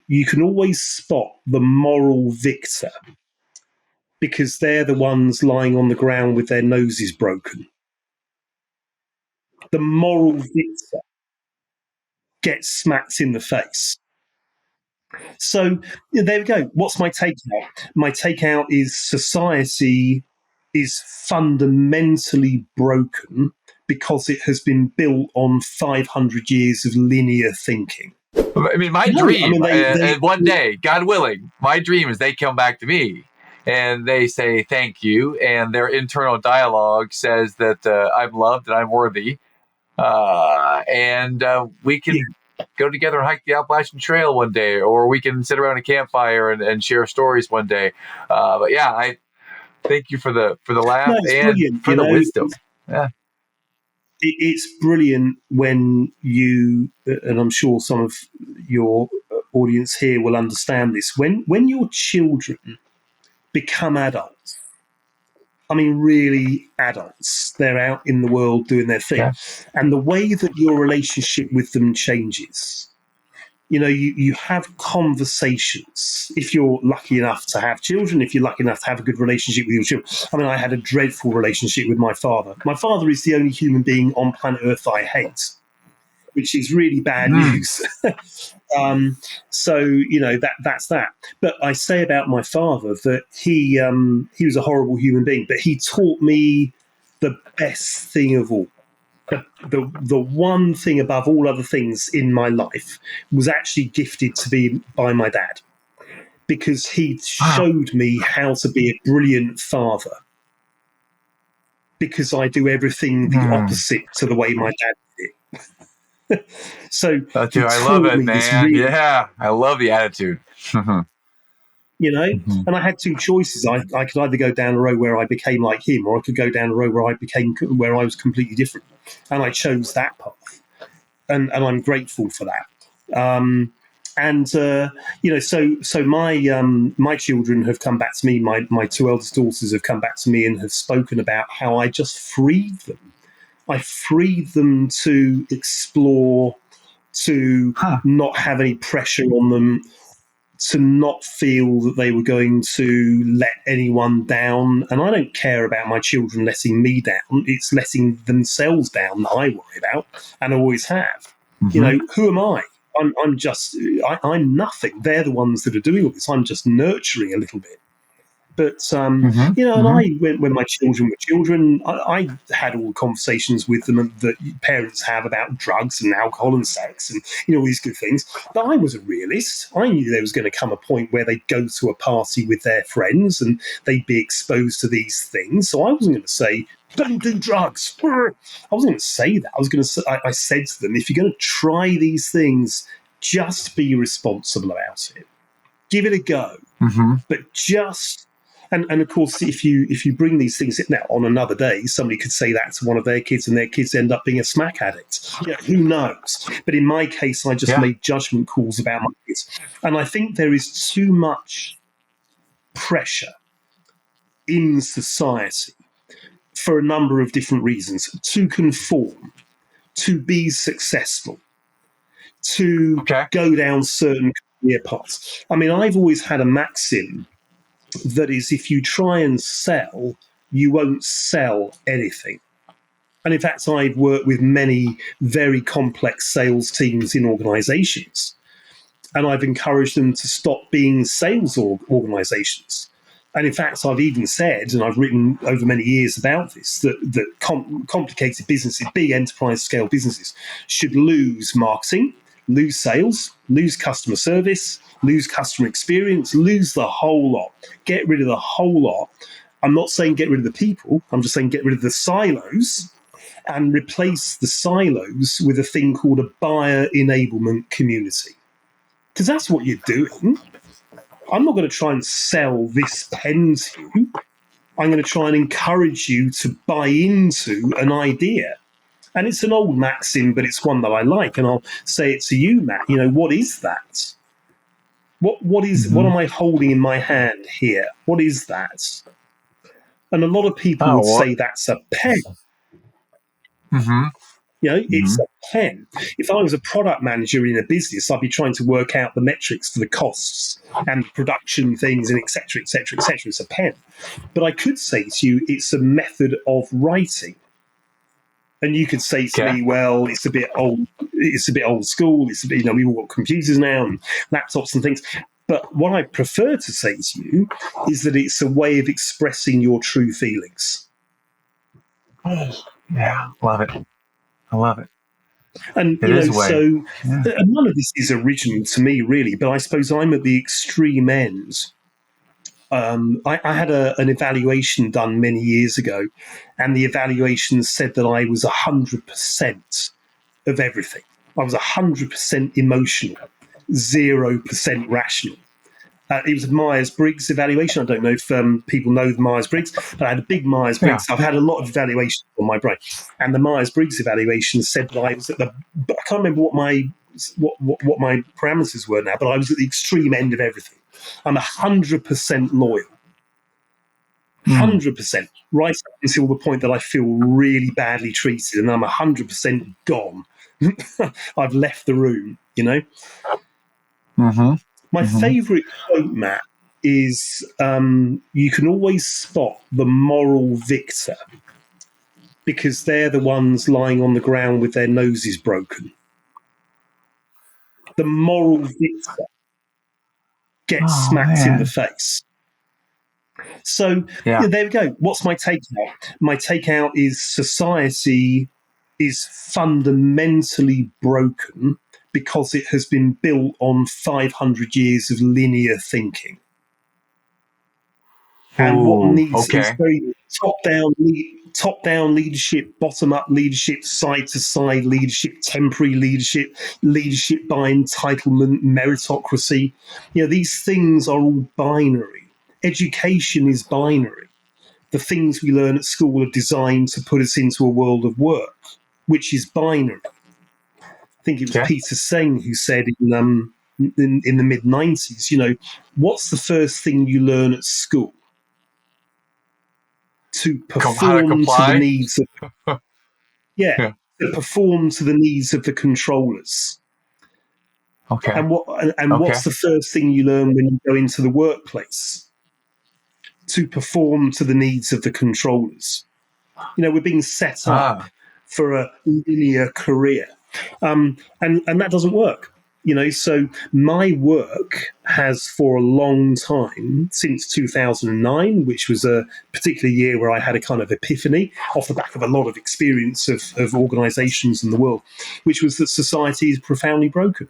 you can always spot the moral victor because they're the ones lying on the ground with their noses broken. The moral victor gets smacked in the face. So there we go. What's my takeout? My takeout is society is fundamentally broken because it has been built on 500 years of linear thinking. I mean, my dream, and one day, God willing, my dream is they come back to me and they say thank you, and their internal dialogue says that I'm loved and I'm worthy, and we can go together and hike the Appalachian Trail one day, or we can sit around a campfire and share stories one day. But yeah, I thank you for the laugh and for the wisdom. Yeah. It's brilliant when you, and I'm sure some of your audience here will understand this, when your children become adults, I mean really adults, they're out in the world doing their thing, and the way that your relationship with them changes. You have conversations. If you're lucky enough to have children, if you're lucky enough to have a good relationship with your children. I mean, I had a dreadful relationship with my father. My father is the only human being on planet Earth I hate, which is really bad news. So, that's that. But I say about my father that he was a horrible human being, but he taught me the best thing of all. The one thing above all other things in my life was actually gifted to me by my dad, because he showed me how to be a brilliant father, because I do everything the opposite to the way my dad did. So I love it, man. I love the attitude. And I had two choices. I could either go down a road where I became like him, or I could go down a road where I was completely different. And I chose that path, and I'm grateful for that. So my children have come back to me. My two eldest daughters have come back to me and have spoken about how I just freed them. I freed them to explore, to not have any pressure on them, to not feel that they were going to let anyone down. And I don't care about my children letting me down. It's letting themselves down that I worry about, and always have. Who am I? I'm nothing. They're the ones that are doing all this. I'm just nurturing a little bit. But, when my children were children, I had all the conversations with them that parents have about drugs and alcohol and sex and, all these good things. But I was a realist. I knew there was going to come a point where they'd go to a party with their friends and they'd be exposed to these things. So I wasn't going to say, don't do drugs. I wasn't going to say that. I said to them, if you're going to try these things, just be responsible about it. Give it a go. But just... And of course, if you bring these things in now on another day, somebody could say that to one of their kids, and their kids end up being a smack addict. Who knows? But in my case, I just made judgment calls about my kids, and I think there is too much pressure in society for a number of different reasons: to conform, to be successful, to go down certain career paths. I mean, I've always had a maxim that is, if you try and sell, you won't sell anything. And in fact, I've worked with many very complex sales teams in organizations, and I've encouraged them to stop being sales organizations. And in fact, I've even said, and I've written over many years about this, that complicated businesses, big enterprise scale businesses, should lose marketing, lose sales, lose customer service, lose customer experience, lose the whole lot. Get rid of the whole lot. I'm not saying get rid of the people. I'm just saying get rid of the silos and replace the silos with a thing called a buyer enablement community. Because that's what you're doing. I'm not going to try and sell this pen to you. I'm going to try and encourage you to buy into an idea. And it's an old maxim, but it's one that I like. And I'll say it to you, Matt. What is that? What am I holding in my hand here? What is that? And a lot of people would say that's a pen. It's a pen. If I was a product manager in a business, I'd be trying to work out the metrics for the costs and production things and et cetera, et cetera, et cetera. It's a pen. But I could say to you, it's a method of writing. And you could say to me, well, it's a bit old. It's a bit old school. It's a bit, we've all got computers now and laptops and things. But what I prefer to say to you is that it's a way of expressing your true feelings. Yeah, love it. I love it. And none of this is original to me, really. But I suppose I'm at the extreme end. I had an evaluation done many years ago, and the evaluation said that I was 100% of everything. I was 100% emotional, 0% rational. It was a Myers-Briggs evaluation. I don't know if people know the Myers-Briggs, but I had a big Myers-Briggs. Yeah. I've had a lot of evaluations on my brain, and the Myers-Briggs evaluation said that I was I can't remember what my parameters were now, but I was at the extreme end of everything. I'm 100% loyal, 100%, right up until the point that I feel really badly treated, and I'm 100% gone. I've left the room, Mm-hmm. My favourite quote, Matt, is you can always spot the moral victor because they're the ones lying on the ground with their noses broken. The moral victor gets smacked in the face. So there we go. What's my takeout? My takeout is society is fundamentally broken because it has been built on 500 years of linear thinking. And what needs is very top-down leadership, bottom-up leadership, side-to-side leadership, temporary leadership, leadership by entitlement, meritocracy. These things are all binary. Education is binary. The things we learn at school are designed to put us into a world of work, which is binary. I think it was Peter Senge who said in the mid-90s, what's the first thing you learn at school? To perform to the needs of to perform to the needs of the controllers. Okay. And what's the first thing you learn when you go into the workplace? To perform to the needs of the controllers. We're being set up for a linear career. And that doesn't work. So my work has for a long time, since 2009, which was a particular year where I had a kind of epiphany off the back of a lot of experience of organizations in the world, which was that society is profoundly broken.